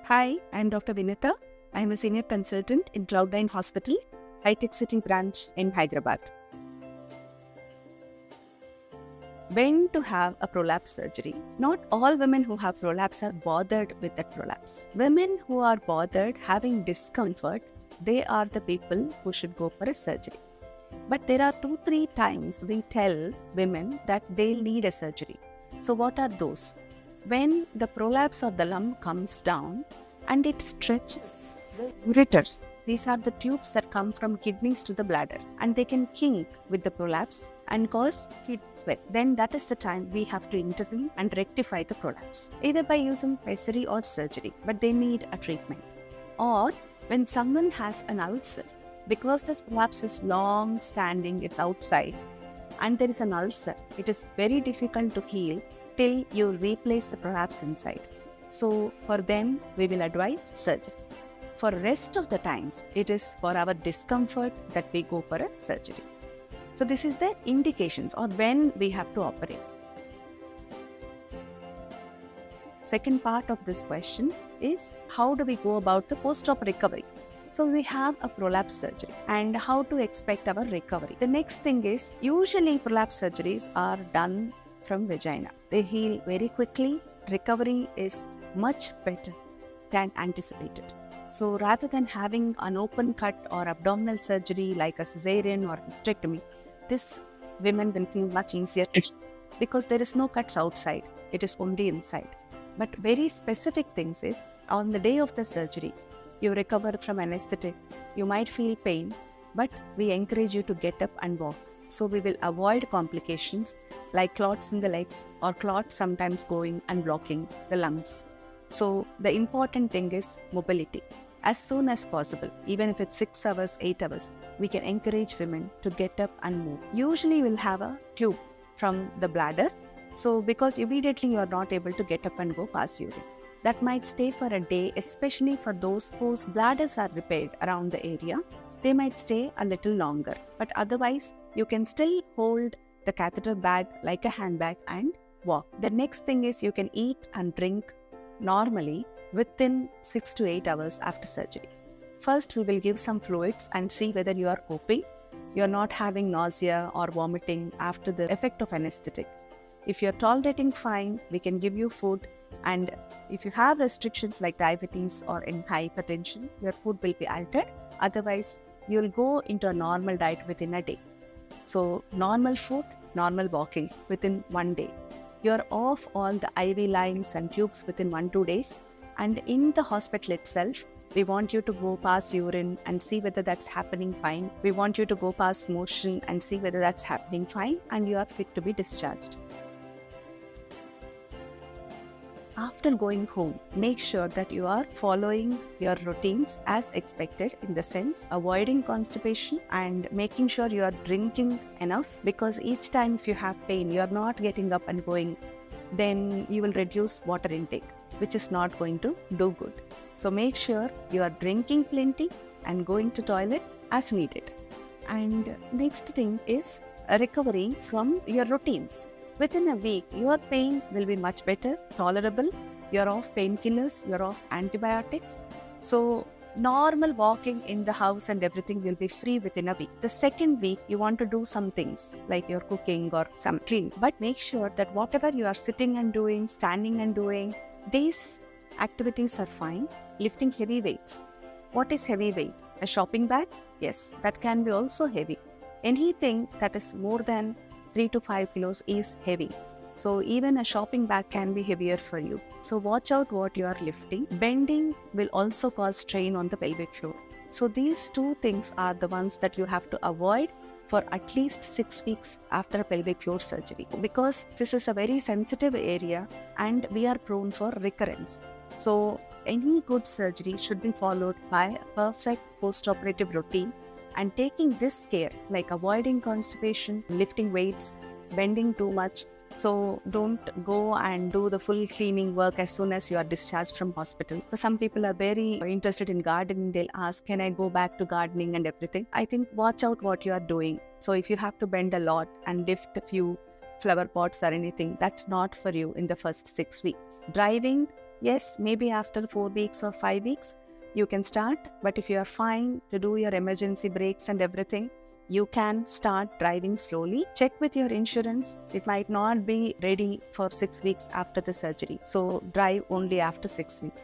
Hi, I'm Dr. Vinitha. I'm a senior consultant in Cloud9 Hospital, High-Tech City branch in Hyderabad. When to have a prolapse surgery? Not all women who have prolapse are bothered with that prolapse. Women who are bothered having discomfort, they are the people who should go for a surgery. But there are 2-3 times we tell women that they'll need a surgery. So what are those? When the prolapse of the lump comes down and it stretches the ureters. These are the tubes that come from kidneys to the bladder, and they can kink with the prolapse and cause heat sweat. Then that is the time we have to intervene and rectify the prolapse, either by using pessary or surgery, but they need a treatment. Or when someone has an ulcer, because this prolapse is long standing, it's outside, and there is an ulcer, it is very difficult to heal till you replace the prolapse inside. So for them, we will advise surgery. For rest of the times, it is for our discomfort that we go for a surgery. So this is the indications or when we have to operate. Second part of this question is how do we go about the post-op recovery? So we have a prolapse surgery and how to expect our recovery. The next thing is usually prolapse surgeries are done from vagina. They heal very quickly. Recovery is much better than anticipated. So rather than having an open cut or abdominal surgery like a cesarean or hysterectomy, this women will feel much easier because there is no cuts outside. It is only inside. But very specific things is on the day of the surgery, you recover from anesthetic, you might feel pain, but we encourage you to get up and walk. So we will avoid complications like clots in the legs or clots sometimes going and blocking the lungs. So the important thing is mobility. As soon as possible, even if it's 6 hours, 8 hours, we can encourage women to get up and move. Usually we'll have a tube from the bladder. So because immediately you are not able to get up and go past urine. That might stay for a day, especially for those whose bladders are repaired around the area. They might stay a little longer. But otherwise, you can still hold the catheter bag like a handbag and walk. The next thing is you can eat and drink normally within 6 to 8 hours after surgery. First, we will give some fluids and see whether you are coping. You are not having nausea or vomiting after the effect of anesthetic. If you are tolerating fine, we can give you food. And if you have restrictions like diabetes or in hypertension, your food will be altered. Otherwise, you will go into a normal diet within a day. So normal food, normal walking within 1 day. You're off all the IV lines and tubes within 1-2 days. And in the hospital itself, we want you to go past urine and see whether that's happening fine. We want you to go past motion and see whether that's happening fine, and you are fit to be discharged. After going home, make sure that you are following your routines as expected, in the sense avoiding constipation and making sure you are drinking enough, because each time if you have pain, you are not getting up and going, then you will reduce water intake, which is not going to do good. So make sure you are drinking plenty and going to toilet as needed. And next thing is a recovery from your routines. Within a week, your pain will be much better, tolerable. You're off painkillers, you're off antibiotics. So normal walking in the house and everything will be free within a week. The second week, you want to do some things like you're cooking or some cleaning. But make sure that whatever you are sitting and doing, standing and doing, these activities are fine. Lifting heavy weights. What is heavy weight? A shopping bag? Yes, that can be also heavy. Anything that is more than 3 to 5 kilos is heavy. So even a shopping bag can be heavier for you. So watch out what you are lifting. Bending will also cause strain on the pelvic floor. So these 2 things are the ones that you have to avoid for at least 6 weeks after a pelvic floor surgery, because this is a very sensitive area and we are prone for recurrence. So any good surgery should be followed by a perfect post-operative routine. And taking this care, like avoiding constipation, lifting weights, bending too much. So don't go and do the full cleaning work as soon as you are discharged from hospital. Some people are very interested in gardening. They'll ask, can I go back to gardening and everything? I think watch out what you are doing. So if you have to bend a lot and lift a few flower pots or anything, that's not for you in the first 6 weeks. Driving Yes, maybe after 4 weeks or 5 weeks, you can start. But if you are fine to do your emergency brakes and everything, you can start driving slowly. Check with your insurance. It might not be ready for 6 weeks after the surgery. So drive only after 6 weeks.